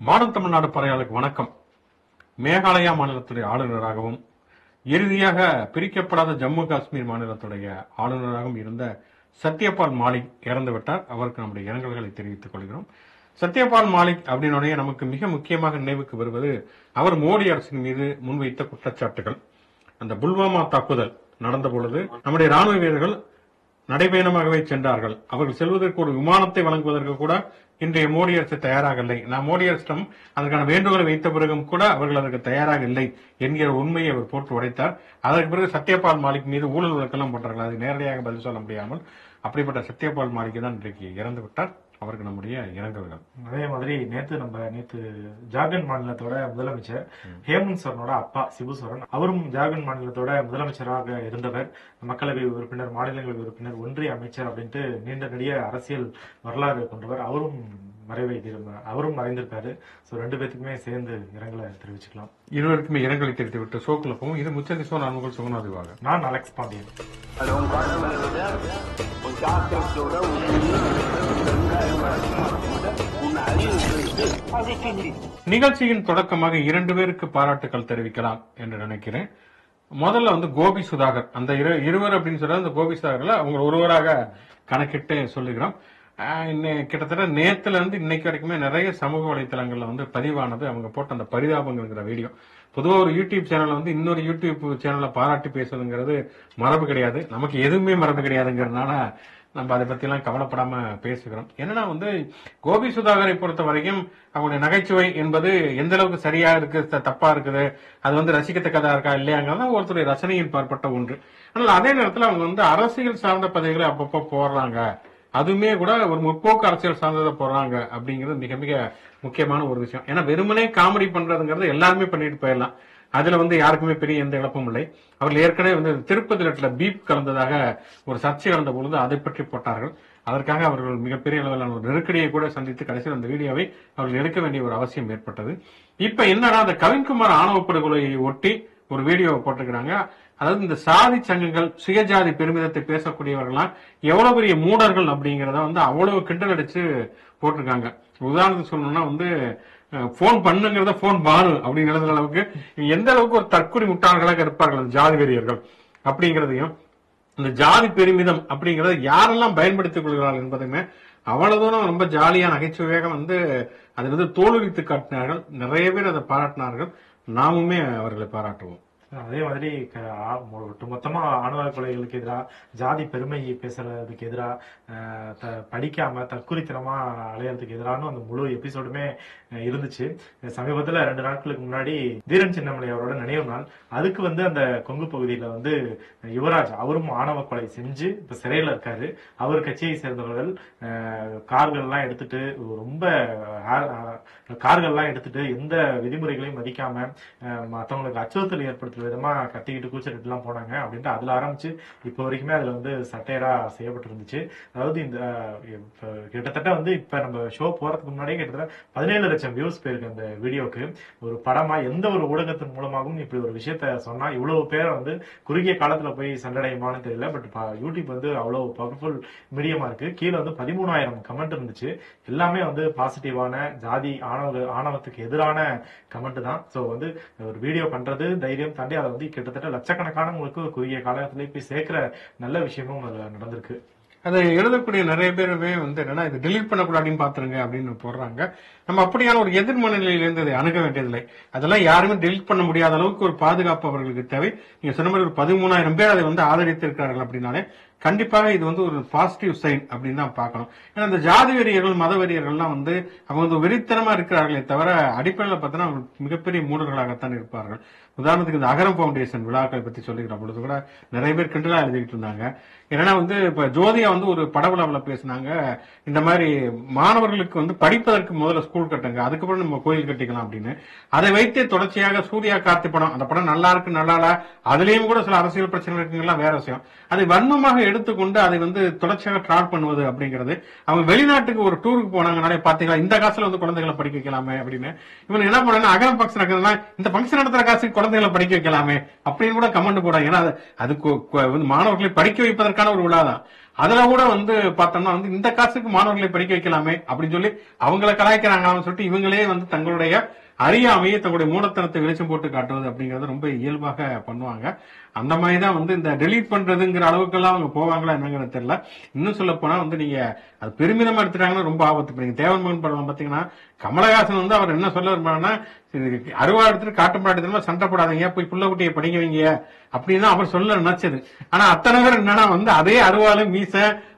Model Tamil Nadu பறையாளுக்கு வணக்கம். மேகாலயா மாநிலத்துடைய ஆளுநராகவும் இறுதியாக பிரிக்கப்படாத ஜம்மு காஷ்மீர் மாநிலத்துடைய ஆளுநராகவும் இருந்த சத்யபால் மாலிக் இறந்துவிட்டார். அவருக்கு நம்முடைய இரங்கல்களை தெரிவித்துக் கொள்கிறோம். சத்யபால் மாலிக் அப்படின்னுடைய நமக்கு மிக முக்கியமாக நினைவுக்கு வருவது அவர் மோடி அரசின் மீது முன்வைத்த குற்றச்சாட்டுகள். அந்த புல்வாமா தாக்குதல் நடந்த பொழுது நம்முடைய ராணுவ வீரர்கள் நடைபயணமாகவே சென்றார்கள். அவர்கள் செல்வதற்கு ஒரு விமானத்தை வழங்குவதற்கு கூட இன்றைய மோடி அரசு தயாராக இல்லை. நான் மோடி அரசிடம் அதற்கான வேண்டுகோளை வைத்த பிறகும் கூட அவர்கள் அதற்கு தயாராக இல்லை என்கிற உண்மையை அவர் போட்டு உடைத்தார். அதற்கு பிறகு சத்யபால் மாலிக் மீது ஊழல் வழக்கெல்லாம் போட்டார்கள். அது நேரடியாக பதில் சொல்ல முடியாமல் அப்படிப்பட்ட சத்யபால் மாலிக் தான் இன்றைக்கு இறந்து விட்டார். அவருக்கு நம்முடைய இரங்கல்கள். அதே மாதிரி நேத்து ஜார்க்கண்ட் மாநிலத்தோட முதலமைச்சர் ஹேமந்த் சோரனோட அப்பா சிபு சோரன், அவரும் ஜார்க்கண்ட் மாநிலத்தோட முதலமைச்சராக இருந்தவர், மக்களவை உறுப்பினர், மாநிலங்களவை உறுப்பினர், ஒன்றிய அமைச்சர் அப்படின்ட்டு நீண்ட நெடிய அரசியல் வரலாறு கொண்டவர். அவரும் மறைந்திருக்காரு. சோ ரெண்டு பேத்துக்குமே சேர்ந்து இரங்கலை தெரிவிச்சுக்கலாம். இருவருக்குமே இரங்கலை தெரிவித்து விட்டு ஷோக்குள்ள போகும். இது முச்சந்தி சோ நான்முகல் சுகுணாதிவாக. நான் அலெக்ஸ் பாண்டியன். நிகழ்ச்சியின் தொடக்கமாக 2 பேருக்கு பாராட்டுக்கள் தெரிவிக்கலாம் என்று நினைக்கிறேன். முதல்ல கோபி சுதாகர், அந்த இருவர் அப்படின்னு சொல்ற அந்த கோபி சுதாகர்ல அவங்க ஒருவராக கணக்கிட்டு சொல்லுகிறோம். கிட்டத்தட்ட நேத்துல இருந்து இன்னைக்கு வரைக்குமே நிறைய சமூக வலைத்தளங்கள்ல பதிவானது அவங்க போட்ட அந்த பரிதாபங்கிற வீடியோ. பொதுவா ஒரு யூடியூப் சேனல் இன்னொரு யூடியூப் சேனலை பாராட்டி பேசுறதுங்கிறது மரபு கிடையாது. நமக்கு எதுவுமே மரபு கிடையாதுங்கிறதுனால நம்ம அதை பத்தி எல்லாம் கவலைப்படாம பேசுகிறோம். என்னன்னா கோபி சுதாகரை பொறுத்த வரைக்கும் அவங்களுடைய நகைச்சுவை என்பது எந்த அளவுக்கு சரியா இருக்கு, தப்பா இருக்குது, அது ரசிக்கத்தக்கதா இருக்கா இல்லையாங்கிறதா ஒருத்தருடைய ரசனையின் பார்ப்பட்ட ஒன்று. ஆனால் அதே நேரத்தில் அவங்க அரசியல் சார்ந்த பதவிகளை அப்பப்போ போடுறாங்க. அதுவுமே கூட ஒரு முற்போக்கு அரசியல் சார்ந்ததை போடுறாங்க அப்படிங்கிறது மிக மிக முக்கியமான ஒரு விஷயம். ஏன்னா வெறுமனே காமெடி பண்றதுங்கிறது எல்லாருமே பண்ணிட்டு போயிடலாம். அதுல யாருக்குமே பெரிய எந்த இழப்பும் இல்லை. அவர்கள் ஏற்கனவே திருப்பதி லட்டுல பீப் கலந்ததாக ஒரு சர்ச்சை கலந்த பொழுது அதை பற்றி போட்டார்கள். அதற்காக அவர்கள் மிகப்பெரிய அளவிலான ஒரு நெருக்கடியை கூட சந்தித்து கடைசியில் அந்த வீடியோவை அவர்கள் எடுக்க வேண்டிய ஒரு அவசியம் ஏற்பட்டது. இப்ப என்னன்னா அந்த கவின்குமார் ஆணவ படுகொலையை ஒட்டி ஒரு வீடியோவை போட்டிருக்கிறாங்க. அதாவது இந்த சாதி சங்கங்கள், சுயஜாதி பெருமிதத்தை பேசக்கூடியவர்கள்லாம் எவ்வளவு பெரிய மூடர்கள் அப்படிங்கறத அவ்வளவு கிண்டல் அடிச்சு போட்டிருக்காங்க. உதாரணத்துக்கு சொல்லணும்னா போன் பண்ணுங்கிறத போன் பானு அப்படிங்கிற அளவுக்கு எந்த அளவுக்கு ஒரு தற்கொலை முட்டாள்களாக இருப்பார்கள் அந்த ஜாதி வெறியர்கள் அப்படிங்கிறதையும், இந்த ஜாதி பெருமிதம் அப்படிங்கறத யாரெல்லாம் பயன்படுத்திக் கொள்கிறார்கள் என்பதையுமே அவ்வளவு தூரம் ரொம்ப ஜாலியா நகைச்சுவையாக அது தோலுரித்து காட்டினார்கள். நிறைய பேர் அதை பாராட்டினார்கள். நாமுமே அவர்களை பாராட்டுவோம். அதே மாதிரி ஒட்டுமொத்தமா ஆணவ கொலைகளுக்கு எதிராக, ஜாதி பெருமையை பேசுறதுக்கு எதிராக, படிக்காம தற்குறித்தனமா அலையறதுக்கு எதிரான அந்த முழு எபிசோடுமே இருந்துச்சு. சமீபத்துல 2 நாட்களுக்கு முன்னாடி தீரன் சின்னமலை அவரோட நினைவு நாள். அதுக்கு அந்த கொங்கு பகுதியில யுவராஜ், அவரும் ஆணவ கொலை செஞ்சு இப்ப சிறையில இருக்காரு. அவர் கட்சியை சேர்ந்தவர்கள் கார்கள்லாம் எடுத்துட்டு, ரொம்ப கார்கள்லாம் எடுத்துட்டு எந்த விதிமுறைகளையும் மதிக்காம மற்றவங்களுக்கு அச்சுறுத்தல் ஏற்படுத்துற விதமா கத்திக்கிட்டு கூச்சலிட்டு எல்லாம் போனாங்க அப்படின்ட்டு அதுல ஆரம்பிச்சு இப்ப வரைக்குமே அதுல சட்டையரா செய்யப்பட்டிருந்துச்சு. அதாவது இந்த கிட்டத்தட்ட இப்ப நம்ம ஷோ போறதுக்கு முன்னாடியே கிட்டத்தட்ட 17 லட்சம் வியூஸ் போயிருக்கு அந்த வீடியோக்கு. ஒரு படமா எந்த ஒரு ஊடகத்தின் மூலமாகவும் இப்படி ஒரு விஷயத்த சொன்னா இவ்வளவு பேரை குறுகிய காலத்துல போய் சண்டடையுமான்னு தெரியல. பட் யூடியூப் அவ்வளவு பவர்ஃபுல் மீடியமா இருக்கு. கீழே 13,000 கமெண்ட் இருந்துச்சு. எல்லாமே பாசிட்டிவான, ஜாதி ஆணவத்துக்கு எதிரான கமெண்ட் தான். சோ ஒரு வீடியோ பண்றது தைரியம் தாண்டி அதை கிட்டத்தட்ட லட்சக்கணக்கானவங்களுக்கு குறுகிய காலத்திலே போய் சேர்க்கிற நல்ல விஷயமும் அதுல நடந்திருக்கு. அதை எழுதக்கூடிய நிறைய பேருமே என்னன்னா இது டெலீட் பண்ணக்கூடாதுன்னு பாத்துருங்க அப்படின்னு போடுறாங்க. நம்ம அப்படியான ஒரு எதிர்மனநிலையிலிருந்து அதை அணுக வேண்டியதில்லை. அதெல்லாம் யாருமே டெலீட் பண்ண முடியாத அளவுக்கு ஒரு பாதுகாப்பு அவர்களுக்கு தேவை. நீங்க சொன்ன மாதிரி ஒரு 13,000 பேர் அதை ஆதரித்திருக்கிறார்கள் அப்படின்னாலே கண்டிப்பாக இது ஒரு பாசிட்டிவ் சைன் அப்படின்னு தான் பார்க்கணும். ஏன்னா இந்த ஜாதி வெறியர்கள், மத வெறியர்கள்லாம் அவங்க வெறித்தனமா இருக்கிறார்களே தவிர அடிப்படையில் பார்த்தோன்னா மிகப்பெரிய மூடர்களாகத்தான் இருப்பார்கள். உதாரணத்துக்கு இந்த அகரம் பவுண்டேஷன் விழாக்களை பத்தி சொல்லிக்கிற பொழுது கூட நிறைய பேர் கிண்டலா எழுதிக்கிட்டு இருந்தாங்க. ஏன்னா இப்ப ஜோதியா ஒரு படவிழாவில் பேசினாங்க, இந்த மாதிரி மாணவர்களுக்கு படிப்பதற்கு முதல்ல ஸ்கூல் கட்டுங்க, அதுக்கப்புறம் நம்ம கோயில் கட்டிக்கலாம் அப்படின்னு. அதை வைத்தே தொடர்ச்சியாக சூர்யா கார்த்தி படம், அந்த படம் நல்லா இருக்கு நல்லால, அதுலயும் கூட சில அரசியல் பிரச்சனை இருக்குங்கலாம் வேற விஷயம். அதை வன்மமாக எடுத்துக்கொண்டு அதை தொடர்ச்சியாக ட்ரால் பண்ணுவது அப்படிங்கிறது. அவங்க வெளிநாட்டுக்கு ஒரு டூருக்கு போனாங்கனாலே பாத்தீங்களா, இந்த காசுல குழந்தைகளை படிக்க வைக்கலாமே அப்படின்னு. இவங்க என்ன பண்ணா, அகரம் ஃபங்க்ஷன் நடக்குதுன்னா இந்த ஃபங்க்ஷன் நடத்துற காசு குழந்தைகளை படிக்க வைக்கலாமே அப்படின்னு கூட கமெண்ட் போடாங்க. ஏன்னா அதுக்கு மாணவர்களை படிக்க வைப்பதற்கான ஒரு விழா தான். அதுல கூட வந்து பார்த்தோம்னா வந்து இந்த காசுக்கு மாணவர்களை படிக்க வைக்கலாமே அப்படின்னு சொல்லி அவங்களை கலாய்க்கிறாங்கன்னு சொல்லிட்டு இவங்களே வந்து தங்களுடைய அறியாமையை தங்களுடைய மூடத்தனத்தை வெளிச்சம் போட்டு காட்டுவது அப்படிங்கறது ரொம்ப இயல்பாக பண்ணுவாங்க. அந்த மாதிரிதான் வந்து இந்த டெலீட் பண்றதுங்கிற அளவுக்கெல்லாம் அவங்க போவாங்களா என்னங்கிறது தெரியல. இன்னும் சொல்ல போனா வந்து நீங்க அது பெருமிதமா எடுத்துட்டாங்கன்னா ரொம்ப ஆபத்து. நீங்க தேவன் மகன் படம் பாத்தீங்கன்னா கமலஹாசன் வந்து அவர் என்ன சொல்ல விரும்புறாருன்னா, அருவா எடுத்துட்டு காட்டு மாட்டேன் சண்டை போடாதீங்க, போய் புள்ள குட்டியை படிக்க வைங்க அப்படின்னு அவர் சொல்ல நினைச்சது. ஆனா அத்தனை பேர் என்னன்னா வந்து அதே அருவாலும் மீச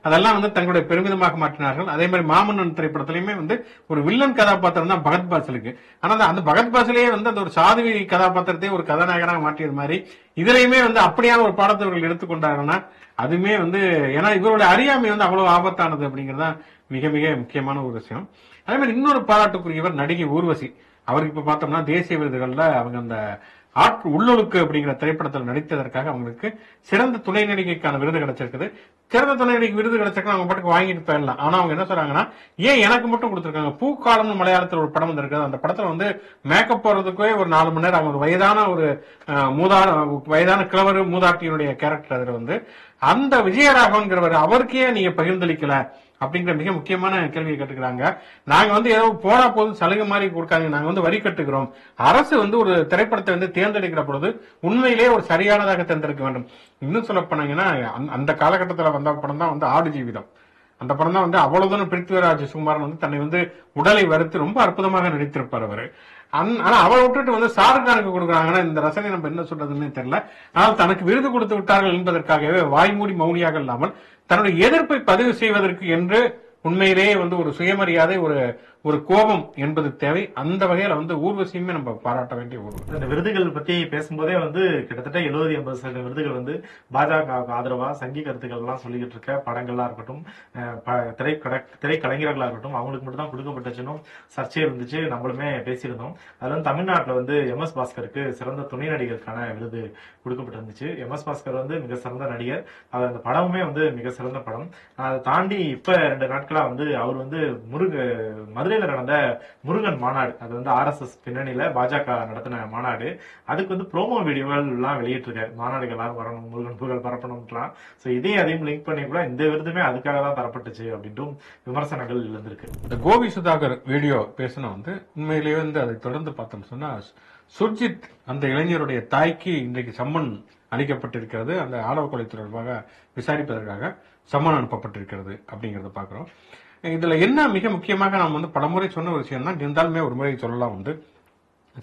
அதெல்லாம் வந்து தங்களுடைய பெருமிதமாக மாற்றினார்கள். அதே மாதிரி மாமன்னன் திரைப்படத்திலயுமே வந்து ஒரு வில்லன் கதாபாத்திரம் தான் பகத் பாசலுக்கு. ஆனா அந்த பகத் பாசலையே வந்து அந்த ஒரு சாதுவி கதாபாத்திரத்தை ஒரு கதாநாயகனாக மாற்றியது மாதிரி இதுலயுமே வந்து அப்படியான ஒரு பாடத்தை இவர்கள் எடுத்துக்கொண்டாங்கன்னா அதுமே வந்து ஏன்னா இவருடைய அறியாமை வந்து அவ்வளவு ஆபத்தானது அப்படிங்கறதா மிக மிக முக்கியமான ஒரு விஷயம். அதே மாதிரி இன்னொரு பாராட்டுக்குரியவர் நடிகை ஊர்வசி. அவருக்கு இப்ப பார்த்தோம்னா தேசிய விருதுகள்ல அவங்க அந்த உள்ளொழுக்கு அப்படிங்கிற திரைப்படத்தில் நடித்ததற்காக அவங்களுக்கு சிறந்த துணை நடிகைக்கான விருது கிடைச்சிருக்குது. சிறந்த துணை நடிகை விருது கிடைச்சிருக்கா அவங்க பாட்டுக்கு வாங்கிட்டு போயிடலாம். ஆனா அவங்க என்ன சொல்றாங்கன்னா, ஏன் எனக்கு மட்டும் கொடுத்திருக்காங்க? பூக்காலம்னு மலையாளத்தில் ஒரு படம் வந்திருக்கு. அந்த படத்துல வந்து மேக்கப் போறதுக்கே ஒரு 4 மணி நேரம் ஒரு வயதான கிழவர் மூதாட்டியினுடைய கேரக்டர் அதுல வந்து அந்த விஜயராகவன்கிறவர் அவருக்கே நீங்க பகிர்ந்தளிக்கல அப்படிங்கிற மிக முக்கியமான கேள்வியை கேட்டுக்கிறாங்க. நாங்க வந்து ஏதோ போனா போதும் சலுகை மாதிரி கொடுக்காங்க, நாங்க வந்து வரி கட்டுகிறோம். அரசு வந்து ஒரு திரைப்படத்தை வந்து தேர்ந்தெடுக்கிற பொழுது உண்மையிலேயே ஒரு சரியானதாக தேர்ந்தெடுக்க வேண்டும். இன்னும் சொல்ல போனாங்கன்னா அந்த காலகட்டத்தில் வந்த படம் தான் வந்து ஆடு ஜீவிதம். அந்த படம் தான் வந்து அவ்வளவுதான் பிருத்திவிராஜ் சுகுமாரன் வந்து தன்னை வந்து உடலை வருத்தி ரொம்ப அற்புதமாக நடித்திருப்பார் அவரு. ஆனா அவரை விட்டுட்டு வந்து ஷாருக்கானுக்கு கொடுக்குறாங்கன்னா இந்த ரசனை நம்ம என்ன சொல்றதுன்னு தெரியல. ஆனால் தனக்கு விருது கொடுத்து விட்டார்கள் என்பதற்காகவே வாய்மூடி மௌனியாக இல்லாமல் தன்னுடைய எதிர்ப்பை பதிவு செய்வதற்கு என்று உண்மையிலேயே வந்து ஒரு சுயமரியாதை ஒரு கோபம் என்பது தேவை. அந்த வகையில வந்து ஊர்வசியுமே நம்ம பாராட்ட வேண்டிய இந்த விருதுகள் பத்தி பேசும்போதே வந்து கிட்டத்தட்ட 70-80% விருதுகள் வந்து பாஜக ஆதரவா சங்கி கருத்துக்கள் எல்லாம் சொல்லிக்கிட்டு இருக்க படங்கள்லாம் இருக்கட்டும், திரைக்கலைஞர்களா இருக்கட்டும், அவங்களுக்கு மட்டும் தான் கொடுக்கப்பட்டுச்சுன்னு சர்ச்சை இருந்துச்சு. நம்மளுமே பேசியிருந்தோம். அதுல வந்து தமிழ்நாட்டுல வந்து MS பாஸ்கருக்கு சிறந்த துணை நடிகருக்கான விருது கொடுக்கப்பட்டிருந்துச்சு. MS பாஸ்கர் வந்து மிக சிறந்த நடிகர். அவர் அந்த படமுமே வந்து மிக சிறந்த படம். அதை தாண்டி இப்ப 2 நாட்களா வந்து அவர் வந்து மதுரையில நடந்த முருகன் மாநாடு, அது வந்து RSS பின்னணியில பாஜக நடத்தின மாநாடு, அதுக்கு வந்து ப்ரோமோ வீடியோகள் எல்லாம் வெளியிட்டிருக்காரு. மாநாடுகள் எல்லாரும் வரணும், முருகன் புகழ் பரப்பணும்லாம். சோ அதையும் லிங்க் பண்ணி கூட இந்த விருதுமே அதுக்காக தான் தரப்பட்டுச்சு அப்படின்ட்டும் விமர்சனங்கள் இருந்திருக்கு. இந்த கோபி சுதாகர் வீடியோ பேசின வந்து உண்மையிலேயே வந்து அதை தொடர்ந்து பார்த்தோம் சொன்னா சுர்ஜித் அந்த இளைஞருடைய தாய்க்கு இன்றைக்கு சம்மன் அளிக்கப்பட்டிருக்கிறது. அந்த ஆணவ கொலை தொடர்பாக விசாரிப்பதற்காக சம்மன் அனுப்பப்பட்டிருக்கிறது அப்படிங்கறத பாக்குறோம். இதுல என்ன மிக முக்கியமாக நாம் வந்து பலமுறை சொன்ன ஒரு விஷயம் தான், இருந்தாலுமே ஒரு முறை சொல்லலாம் வந்து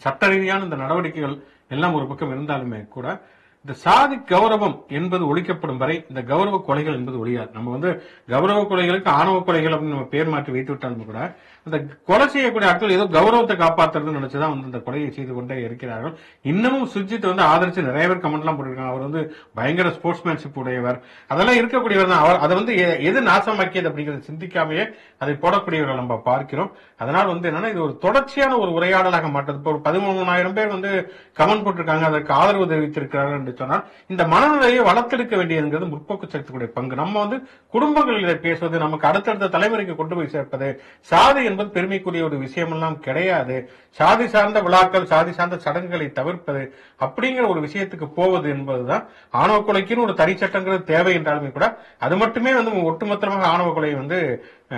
சட்ட ரீதியான இந்த நடவடிக்கைகள் எல்லாம் ஒரு பக்கம் இருந்தாலுமே கூட இந்த சாதி கௌரவம் என்பது ஒழிக்கப்படும் வரை இந்த கௌரவ கொலைகள் என்பது ஒழியாது. நம்ம வந்து கௌரவ கொலைகளுக்கு ஆணவ கொலைகள் அப்படின்னு நம்ம பேர் மாற்றி வைத்து விட்டாலும் கூட அந்த கொலை செய்யக்கூடிய ஆட்கள் ஏதோ கௌரவத்தை காப்பாற்றுறதுன்னு நினைச்சுதான் வந்து இந்த கொலையை செய்து கொண்டே இருக்கிறார்கள். இன்னமும் சுஜித் வந்து ஆதரிச்சு நிறைய பேர் கமெண்ட் எல்லாம் போட்டிருக்காங்க. அவர் வந்து பயங்கர ஸ்போர்ட்ஸ்மேன்ஷிப் உடையவர், அதெல்லாம் இருக்கக்கூடியவர் தான். அவர் அதை வந்து எது நாசமாக்கியது அப்படிங்கறத சிந்திக்காமையே அதை போடக்கூடியவர்கள் நம்ம பார்க்கிறோம். அதனால் வந்து என்னன்னா இது ஒரு தொடர்ச்சியான ஒரு உரையாடலாக மாட்டது. இப்போ ஒரு 13,000 பேர் வந்து கமெண்ட் போட்டிருக்காங்க, அதற்கு ஆதரவு தெரிவித்திருக்கிறார்கள் என்று சொன்னால் இந்த மனநிலையை வளர்த்தெடுக்க வேண்டியதுங்கிறது முற்போக்கு சக்திகளுடைய பங்கு. நம்ம வந்து குடும்பங்களில் பேசுவது, நமக்கு அடுத்தடுத்த தலைமுறைக்கு கொண்டு போய் சேர்ப்பது, சாதி என்பது பெருமைக்குரிய ஒரு விஷயமெல்லாம் கிடையாது. சாதி சார்ந்த விழாக்கள், சாதி சார்ந்த சடங்குகளை தவிர்ப்பது அப்படிங்கிற ஒரு விஷயத்துக்கு போவது என்பதுதான். ஆணவ கொலைக்குன்னு ஒரு தனி சட்டங்கிறது தேவை என்றாலுமே கூட அது மட்டுமே வந்து ஒட்டுமொத்தமாக ஆணவ கொலையை வந்து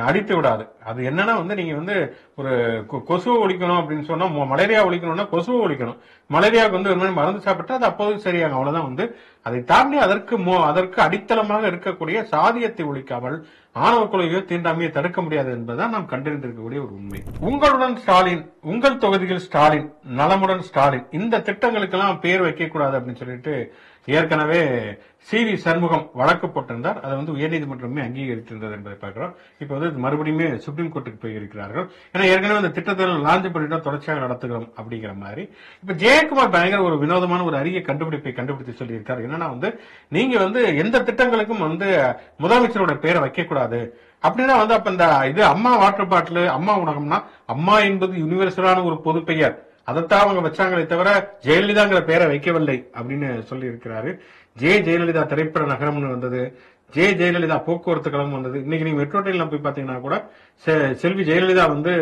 அடித்து விடாது. அது என்னன்னா வந்து நீங்க வந்து ஒரு கொசுவை ஒழிக்கணும் அப்படின்னு சொன்னா, மலேரியா ஒழிக்கணும்னா கொசுவை ஒழிக்கணும். மலேரியாவுக்கு வந்து ஒரு மாதிரி மருந்து சாப்பிட்டா அது அப்போது சரியாகும், அவ்வளவுதான். வந்து அதை தாண்டி அதற்கு அடித்தளமாக இருக்கக்கூடிய சாதியத்தை ஒழிக்காமல் ஆணவ கொலையோ தீண்டாமையை தடுக்க முடியாது என்பதுதான் நாம் கண்டறிந்திருக்கக்கூடிய ஒரு உண்மை. உங்களுடன் ஸ்டாலின், உங்கள் தொகுதியில் ஸ்டாலின், நலமுடன் ஸ்டாலின், இந்த திட்டங்களுக்கெல்லாம் பேர் வைக்க கூடாது அப்படின்னு சொல்லிட்டு ஏற்கனவே CV சண்முகம் வழக்கு போட்டிருந்தார். அதை வந்து உயர்நீதிமன்றமே அங்கீகரித்திருந்தது என்பதை பார்க்கிறோம். இப்ப வந்து மறுபடியும் சுப்ரீம் கோர்ட்டுக்கு போயிருக்கிறார்கள். ஏன்னா ஏற்கனவே அந்த திட்டத்தில் லான்ச் பண்ணிட்டா தொடர்ச்சியாக நடத்துகிறோம் அப்படிங்கிற மாதிரி. இப்ப ஜெயக்குமார் பயங்கர ஒரு வினோதமான ஒரு அரிய கண்டுபிடித்து சொல்லியிருக்காரு. என்னன்னா வந்து நீங்க வந்து எந்த திட்டங்களுக்கும் வந்து முதலமைச்சரோட பேரை வைக்க கூடாது அப்படின்னா வந்து அப்ப இந்த இது அம்மா வாட்டர் பாட்டில், அம்மா உணகம்னா அம்மா என்பது யூனிவர்சலான ஒரு பொது பெயர், அதைத்தான் அவங்க வச்சாங்களே தவிர ஜெயலலிதாங்கிற பேரை வைக்கவில்லை அப்படின்னு சொல்லி இருக்கிறாரு. ஜெயலலிதா திரைப்பட நகரம்னு வந்தது, ஜெயலலிதா போக்குவரத்து கழகம் வந்தது. இன்னைக்கு நீங்க மெட்ரோ ட்ரெயின்ல போய் பாத்தீங்கன்னா கூட செல்வி ஜெயலலிதா வந்து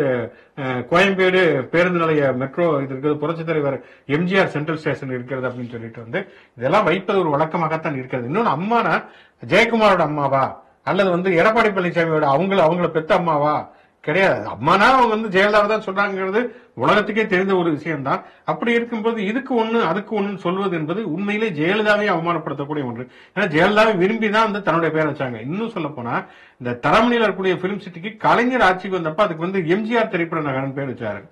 கோயம்பேடு பேருந்து நிலைய மெட்ரோ இது இருக்கிறது, புரட்சி தலைவர் MGR சென்ட்ரல் ஸ்டேஷன் இருக்கிறது அப்படின்னு சொல்லிட்டு வந்து இதெல்லாம் வைப்பது ஒரு வழக்கமாகத்தான் இருக்கிறது. இன்னொன்னு அம்மானா ஜெயக்குமாரோட அம்மாவா அல்லது வந்து எடப்பாடி பழனிசாமியோட அவங்கள பெத்த அம்மாவா? கிடையாது. அம்மானா அவங்க வந்து ஜெயலலிதா தான் சொல்றாங்கிறது உலகத்துக்கே தெரிந்த ஒரு விஷயம் தான். அப்படி இருக்கும்போது இதுக்கு ஒண்ணு அதுக்கு ஒண்ணு சொல்வது என்பது உண்மையிலே ஜெயலலிதாவை அவமானப்படுத்தக்கூடிய ஒன்று. ஏன்னா ஜெயலலிதாவை விரும்பி தான் வந்து தன்னுடைய பேரை வச்சாங்க. இன்னும் சொல்ல போனா இந்த தரமணியில் இருக்கக்கூடிய பிலிம் சிட்டிக்கு கலைஞர் ஆட்சிக்கு வந்தப்ப அதுக்கு வந்து எம்ஜிஆர் திரைப்பட நகரன் பேர் வச்சாரு.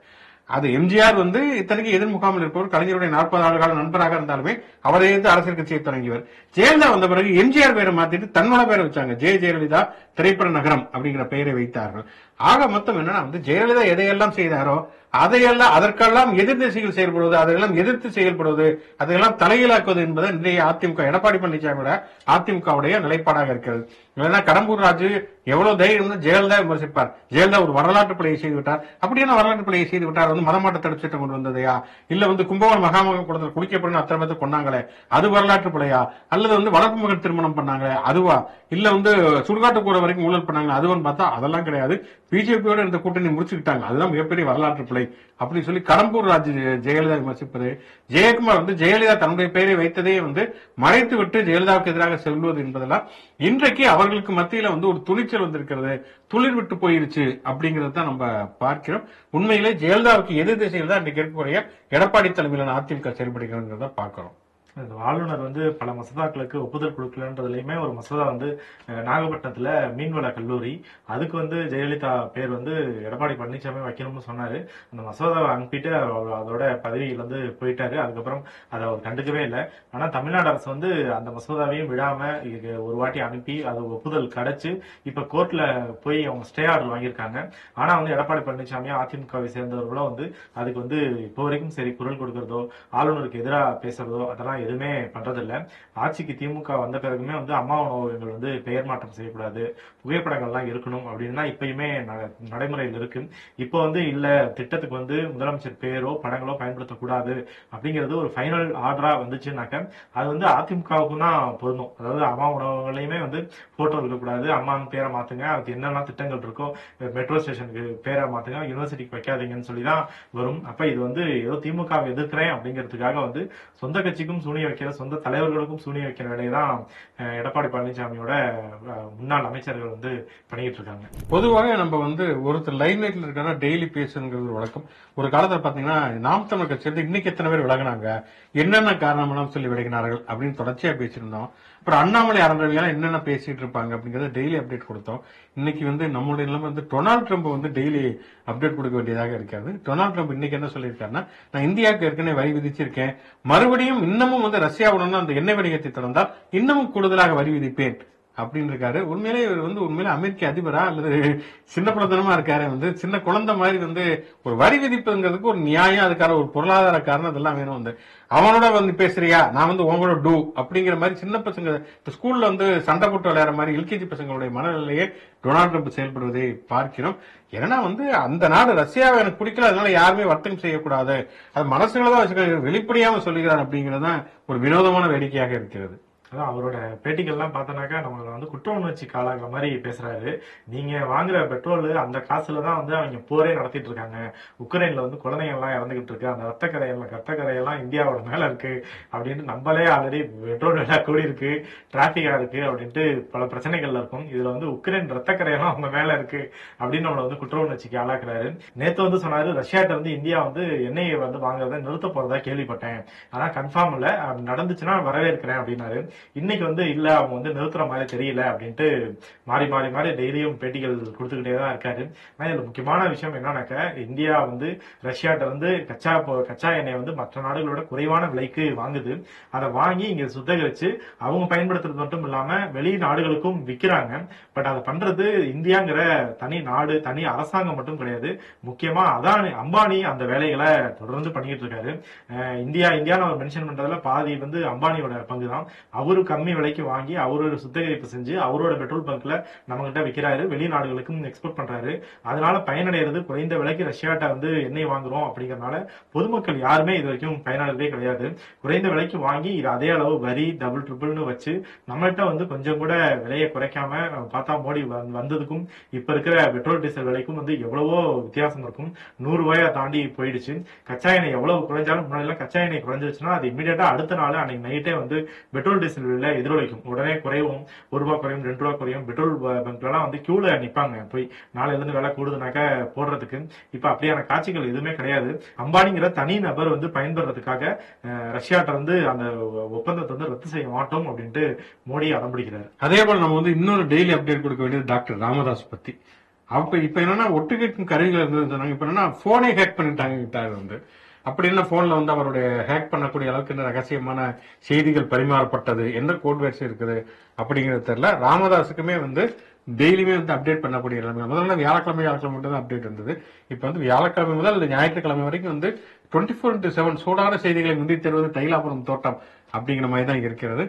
அது எம்ஜிஆர் வந்து இத்தனைக்கு எதிர் முகாமில் இருப்பவர், கலைஞருடைய 40 ஆண்டு கால நண்பராக இருந்தாலுமே அவரை எதிர்த்து அரசியல் கட்சியை தொடங்கியவர். ஜெயலலிதா வந்த பிறகு எம்ஜிஆர் பேரை மாத்திட்டு தன்னோட பேரை வச்சாங்க. ஜெயலலிதா திரைப்பட நகரம் அப்படிங்கிற பெயரை வைத்தார்கள். ஆக மொத்தம் என்னன்னா வந்து ஜெயலலிதா எதையெல்லாம் செய்தாரோ அதையெல்லாம் அதற்கெல்லாம் எதிர் திசையில் செயல்படுவது, அதையெல்லாம் எதிர்த்து செயல்படுவது, அதையெல்லாம் தலைகீழாக்குவது என்பது இன்றைய அதிமுக எடப்பாடி பழனிசாமியோட அதிமுகவுடைய நிலைப்பாடாக இருக்கிறது. இல்லைன்னா கடம்பூர் ராஜு எவ்வளவு தைரியம் ஜெயலலிதா விமர்சிப்பார். ஜெயலலிதா ஒரு வரலாற்று பிழையை செய்து விட்டார். அப்படியான வரலாற்று பிழையை செய்து விட்டார் வந்து மதமாட்ட தடுப்பு சட்டம் கொண்டு வந்ததையா, இல்ல வந்து கும்பகோணம் மகாமகம் கூடத்தில் குளிக்கப்படும் அத்தனை பேர் கொண்டாங்களே அது வரலாற்று பிழையா, அல்லது வந்து வளர்ப்பு மகன் திருமணம் பண்ணாங்களே அதுவா, இல்ல வந்து சுடுகாட்டு கூட வரைக்கும் ஊழல் பண்ணாங்களே அதுவான்னு பார்த்தா அதெல்லாம் கிடையாது. பிஜேபியோட இருந்த கூட்டணி முடிச்சுக்கிட்டாங்க, அதுதான் மிகப்பெரிய வரலாற்று பிழை அப்படின்னு சொல்லி கடம்பூர் ராஜு ஜெயலலிதா விமர்சிப்பது. ஜெயக்குமார் வந்து ஜெயலலிதா தன்னுடைய பெயரை வைத்ததே வந்து மறைத்து விட்டு ஜெயலலிதாவுக்கு எதிராக செல்வது என்பதெல்லாம் இன்றைக்கு அவர்களுக்கு மத்தியில வந்து ஒரு துணிச்சல் வந்திருக்கிறது, துளிர் விட்டு போயிருச்சு அப்படிங்கறத தான் நம்ம பார்க்கிறோம். உண்மையிலே ஜெயலலிதாவுக்கு எதிர் திசையில் தான் இன்றைக்கு இருக்கக்கூடிய எடப்பாடி தலைமையிலான அதிமுக செயல்படுகிறத பார்க்கிறோம். ஆளுநர் வந்து பல மசோதாக்களுக்கு ஒப்புதல் கொடுக்கலன்றதுலயுமே ஒரு மசோதா வந்து நாகப்பட்டினத்துல மீன்வள கல்லூரி, அதுக்கு வந்து ஜெயலலிதா பேர் வந்து எடப்பாடி பழனிசாமி வைக்கணும்னு சொன்னாரு. அந்த மசோதாவை அனுப்பிட்டு அதோட பதவியில வந்து போயிட்டாரு. அதுக்கப்புறம் அதை அவர் கண்டுக்கவே இல்லை. ஆனா தமிழ்நாடு அரசு வந்து அந்த மசோதாவையும் விடாம ஒரு வாட்டி அனுப்பி அது ஒப்புதல் கிடைச்சு இப்ப கோர்ட்ல போய் அவங்க ஸ்டே ஆர்டர் வாங்கியிருக்காங்க. ஆனா வந்து எடப்பாடி பழனிசாமி அதிமுகவை சேர்ந்தவர்களும் வந்து அதுக்கு வந்து இப்போ வரைக்கும் சரி குரல் கொடுக்கறதோ ஆளுநருக்கு எதிராக பேசுறதோ அதெல்லாம் எதுவுமே பண்றதில்ல. ஆட்சிக்கு திமுக வந்த பிறகுமே வந்து அம்மா உணவகங்கள் வந்து பெயர் மாற்றம் செய்யக்கூடாது, புகைப்படங்கள்லாம் இருக்கணும் அப்படின்னா இப்பயுமே நடைமுறையில் இருக்கு. இப்போ வந்து இல்ல திட்டத்துக்கு வந்து முதலமைச்சர் பேரோ படங்களோ பயன்படுத்தக்கூடாது அப்படிங்கிறது ஒரு ஃபைனல் ஆர்டரா வந்துச்சுனாக்க அது வந்து அதிமுகவுக்கும் தான் பொருந்தும். அதாவது அம்மா உணவகங்களையுமே வந்து போட்டோ இருக்கக்கூடாது, அம்மாவின் பேரை மாத்துங்க, அதுக்கு என்னென்ன திட்டங்கள் இருக்கோ மெட்ரோ ஸ்டேஷனுக்கு பேரை மாத்துங்க, யூனிவர்சிட்டிக்கு வைக்காதீங்கன்னு சொல்லிதான் வரும். அப்ப இது வந்து ஏதோ திமுக எதிர்க்கிறேன் அப்படிங்கிறதுக்காக வந்து சொந்த கட்சிக்கும் சூனிய வைக்கிற, சொந்த தலைவர்களுக்கும் சூனிய வைக்கிற வேலையதான் எடப்பாடி பழனிசாமியோட முன்னாள் அமைச்சர்கள் வந்து பண்ணிட்டு இருக்காங்க. பொதுவாக நம்ம வந்து ஒருத்தர் லைன் லைட்ல இருக்காங்க டெய்லி பேசுங்கிறது ஒரு வழக்கம். ஒரு காலத்துல பாத்தீங்கன்னா நாம் தமிழர் கட்சி இன்னைக்கு எத்தனை பேர் விலகினாங்க, என்னென்ன காரணம் சொல்லி விலகினார்கள் அப்படின்னு தொடர்ச்சியா பேசியிருந்தோம். அப்புறம் அண்ணாமலை அறந்தவங்க என்னென்ன பேசிட்டு இருப்பாங்க அப்படிங்கறத டெய்லி அப்டேட் கொடுத்தோம். இன்னைக்கு வந்து நம்மளுடைய நிலைமை வந்து டொனால்டு ட்ரம்ப் வந்து டெய்லி அப்டேட் கொடுக்க வேண்டியதாக இருக்காது. டொனால்டு ட்ரம்ப் இன்னைக்கு என்ன சொல்லியிருக்காருன்னா, நான் இந்தியாவுக்கு ஏற்கனவே வரி விதிச்சிருக்கேன், மறுபடியும் இன்னமும் வந்து ரஷ்யாவுடன் அந்த எண்ணெய் வணிகத்தை தொடர்ந்தால் இன்னமும் கூடுதலாக வரி விதிப்பேன் அப்படின்னு இருக்காரு. உண்மையிலே இவர் வந்து உண்மையிலே அமெரிக்க அதிபரா அல்லது சின்ன குழந்தனமா இருக்காரு, வந்து சின்ன குழந்தை மாதிரி வந்து ஒரு வரி விதிப்புங்கிறதுக்கு ஒரு நியாயம், அதுக்கான ஒரு பொருளாதார காரணம் இதெல்லாம் வேணும். வந்து அவனோட வந்து பேசுறியா, நான் வந்து உங்களோட டூ அப்படிங்கிற மாதிரி சின்ன பசங்க ஸ்கூல்ல வந்து சண்டை போட்டு விளையாடுற மாதிரி எல்கேஜி பசங்களுடைய மனநிலையே டொனால்டு ட்ரம்ப் செயல்படுவதை பார்க்கிறோம். ஏன்னா வந்து அந்த நாடு ரஷ்யாவை எனக்கு பிடிக்கல, அதனால யாருமே வர்த்தகம் செய்யக்கூடாது, அது மனசுலதான் வச்சுக்க வெளிப்படையாம சொல்லுகிறார் அப்படிங்கிறது தான் ஒரு வினோதமான வேடிக்கையாக இருக்கிறது. அதான் அவரோட பேட்டிகள்லாம் பார்த்தோன்னாக்கா நம்மள வந்து குற்ற உணர்ச்சிக்கு ஆளாகிற மாதிரி பேசுறாரு. நீங்க வாங்குற பெட்ரோல் அந்த காசுலதான் வந்து அவங்க போரே நடத்திட்டு இருக்காங்க, உக்ரைன்ல வந்து குழந்தைங்க எல்லாம் இறந்துகிட்டு இருக்கு, அந்த ரத்தக்கரையெல்லாம் இந்தியாவோட மேல இருக்கு அப்படின்னு நம்மளே ஆல்ரெடி பெட்ரோல் விலை கூடி இருக்கு, டிராபிக்கா இருக்கு அப்படின்ட்டு பல பிரச்சனைகள்ல இருக்கும். இதுல வந்து உக்ரைன் ரத்தக்கரையெல்லாம் அவங்க மேல இருக்கு அப்படின்னு நம்மள வந்து குற்ற உணர்ச்சிக்கு ஆளாக்குறாரு. நேத்து வந்து சொன்னாரு ரஷ்யாட்ட வந்து இந்தியா வந்து எண்ணெயை வந்து வாங்குறத நிறுத்த போறதா கேள்விப்பட்டேன், ஆனா கன்ஃபார்ம் இல்ல, நடந்துச்சுன்னா வரவேற்கிறேன் அப்படின்னாரு. இன்னைக்கு வந்து இல்ல அவங்க வந்து நிறுத்துற மாதிரி தெரியல அப்படின்ட்டு மாறி மாறி மாறி டெய்லியும் பேட்டிகள் கொடுத்துக்கிட்டே தான் இருக்காரு. ஆனா இதுல முக்கியமான விஷயம் என்னன்னாக்க இந்தியா வந்து ரஷ்யாட்ட இருந்து கச்சா எண்ணெய் வந்து மற்ற நாடுகளோட குறைவான விலைக்கு வாங்குது. அதை வாங்கி இங்க சுத்திகரிச்சு அவங்க பயன்படுத்துறது மட்டும் இல்லாம வெளிநாடுகளுக்கும் விற்கிறாங்க. பட் அதை பண்றது இந்தியாங்கிற தனி நாடு தனி அரசாங்கம் மட்டும் கிடையாது, முக்கியமா அம்பானி அந்த வேலைகளை தொடர்ந்து பண்ணிட்டு இருக்காரு. இந்தியான்னு அவர் மென்ஷன் பண்றதுல பாதி வந்து அம்பானியோட பங்கு தான். அவரு கம்மி விலைக்கு வாங்கி அவரோட சுத்திகரிப்பு செஞ்சு அவரோட பெட்ரோல் பங்க்ல நம்ம கிட்ட விற்கிறாரு, வெளிநாடுகளுக்கும் எக்ஸ்போர்ட் பண்றாரு. அதனால பயனடைறது குறைந்த விலைக்கு ரஷ்யாட்ட வந்து எண்ணெய் வாங்குறோம் அப்படிங்கறதுனால பொதுமக்கள் யாருமே இது வரைக்கும் பயனடைறதே கிடையாது. குறைந்த விலைக்கு வாங்கி இது அதே அளவு வரி டபுள் ட்ரிபிள்னு வச்சு நம்மகிட்ட வந்து கொஞ்சம் கூட விலையை குறைக்காம பார்த்தா மோடி வந்ததுக்கும் இப்ப இருக்கிற பெட்ரோல் டீசல் விலைக்கும் வந்து எவ்வளவோ வித்தியாசம் இருக்கும். 100 ரூபாயை தாண்டி போயிடுச்சு. கச்சா எண்ணெய் எவ்வளவு குறைஞ்சாலும் முன்னாடி எல்லாம் கச்சா எண்ணெய் குறைஞ்சிருச்சுன்னா அது இமீடியட்டா அடுத்த நாள் அன்னைக்கு நைட்டே வந்து பெட்ரோல் டீசல் செல்வில எதிரொலிக்கும். உடனே குறையும், ₹1 குறையும், ₹2 குறையும். பெட்ரோல் பங்க்ல எல்லாம் வந்து கியூல நிப்பாங்க போய் நாளை இருந்து விலை கூடுதுனாக்க போடுறதுக்கு. இப்ப அப்படியான காட்சிகள் எதுவுமே கிடையாது. அம்பானிங்கிற தனி நபர் வந்து பயன்படுறதுக்காக ரஷ்யாட்ட வந்து அந்த ஒப்பந்தத்தை வந்து ரத்து செய்ய மாட்டோம் அப்படின்ட்டு மோடி அடம்பிடிக்கிறார். அதே போல நம்ம வந்து இன்னொரு டெய்லி அப்டேட் கொடுக்க வேண்டியது டாக்டர் ராமதாஸ் பத்தி. இப்ப என்னன்னா ஒட்டு கேட்கும் கருவிகள் இருந்தது. இப்ப என்னன்னா போனே ஹேக் பண்ணிட்டாங்க வந்து. அப்படி என்ன போன்ல வந்து அவருடைய ஹேக் பண்ணக்கூடிய அளவுக்கு என்ன ரகசியமான செய்திகள் பரிமாறப்பட்டது, என்ன கோட்வேர்ட்ஸ் இருக்குது அப்படிங்கிறது தெரியல. ராமதாஸுக்குமே வந்து டெய்லியுமே வந்து அப்டேட் பண்ணக்கூடிய நிலைமை. முதல்ல வியாழக்கிழமை மட்டும் தான் அப்டேட் இருந்தது. இப்ப வந்து வியாழக்கிழமை முதல் ஞாயிற்றுக்கிழமை வரைக்கும் வந்து 24/7 சூடான செய்திகளை முந்தி தருவது தைலாபுரம் தோட்டம் அப்படிங்கிற மாதிரி தான் இருக்கிறது.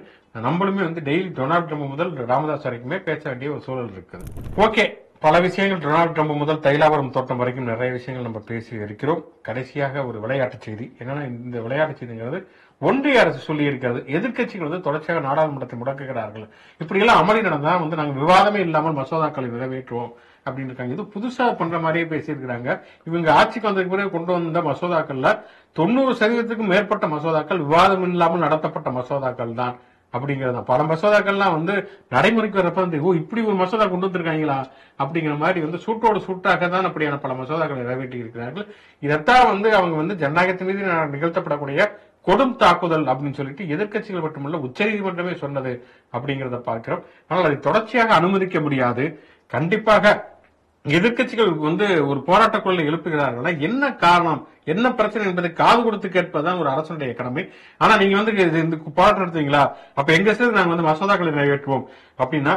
நம்மளுமே வந்து டெய்லி டொனால்டு ட்ரம்ப் முதல் ராமதாஸ் வரைக்குமே பேச வேண்டிய ஒரு சூழல் இருக்குது. ஓகே, பல விஷயங்கள் டொனால்டு ட்ரம்ப் முதல் தைலாபுரம் தோட்டம் வரைக்கும் நிறைய விஷயங்கள் நம்ம பேசி இருக்கிறோம். கடைசியாக ஒரு விளையாட்டு செய்தி. என்னன்னா, இந்த விளையாட்டு செய்திங்கிறது ஒன்றிய அரசு சொல்லி இருக்கிறது. எதிர்க்கட்சிகள் வந்து தொடர்ச்சியாக நாடாளுமன்றத்தை முடக்குகிறார்கள். இப்படி எல்லாம் அமளி நடந்தா வந்து நாங்க விவாதமே இல்லாமல் மசோதாக்களை நிறைவேற்றுவோம் அப்படின்னு இருக்காங்க. இது புதுசா பண்ற மாதிரியே பேசியிருக்கிறாங்க. இவங்க ஆட்சிக்கு வந்ததுக்கு பிறகு கொண்டு வந்த மசோதாக்கள்ல 90% மேற்பட்ட மசோதாக்கள் விவாதம் இல்லாமல் நடத்தப்பட்ட மசோதாக்கள் தான் அப்படிங்கிறது. பல மசோதாக்கள்லாம் வந்து நடைமுறைக்கு வரப்ப வந்து இப்படி ஒரு மசோதா கொண்டு வந்திருக்காங்களா அப்படிங்கிற மாதிரி வந்து சூட்டோடு சூட்டாக தான் அப்படியான பல மசோதாக்களை நிறைவேற்றி இருக்கிறார்கள். இதைத்தான் வந்து அவங்க வந்து ஜனநாயகத்தின் மீது நிகழ்த்தப்படக்கூடிய கொடும் தாக்குதல் அப்படின்னு சொல்லிட்டு எதிர்க்கட்சிகள் மட்டுமல்ல உச்சநீதிமன்றமே சொன்னது அப்படிங்கிறத பார்க்கிறோம். ஆனால் அதை தொடர்ச்சியாக அனுமதிக்க முடியாது. கண்டிப்பாக எதிர்க்கட்சிகள் வந்து ஒரு போராட்ட குரலை எழுப்புகிறார்கள். என்ன காரணம், என்ன பிரச்சனை என்பதை காது கொடுத்து கேட்பதுதான் ஒரு அரசுடைய கடமை. ஆனா நீங்க வந்து இந்த போராட்டம் நடத்துவீங்களா, அப்ப எங்க சேர்ந்து நாங்க வந்து மசோதாக்களை நிறைவேற்றுவோம் அப்படின்னா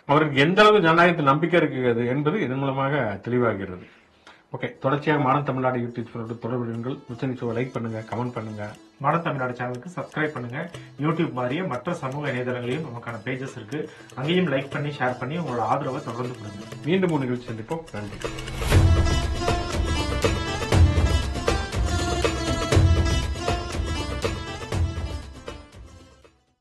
அவருக்கு எந்த அளவுக்கு ஜனநாயகத்தில் நம்பிக்கை இருக்கிறது என்பது இதன் மூலமாக தெளிவாகிறது. ஓகே, தொடர்ச்சியாக மாடர்ன் தமிழ்நாடு யூடியூப் சேனலுக்கு தொடர்புகள். உச்சநீதிமன்ற லைக் பண்ணுங்க, கமெண்ட் பண்ணுங்க. மாடர்ன் தமிழ்நாடு சேனலுக்கு சப்ஸ்கிரைப் பண்ணுங்க. யூடியூப் மாதிரியே மற்ற சமூக இணையதளங்களையும் நமக்கான பேஜஸ் இருக்கு. அங்கேயும் லைக் பண்ணி ஷேர் பண்ணி உங்களோட ஆதரவை தொடர்ந்து கொடுங்க. மீண்டும் ஒரு நிகழ்ச்சி சந்திப்போம். நன்றி.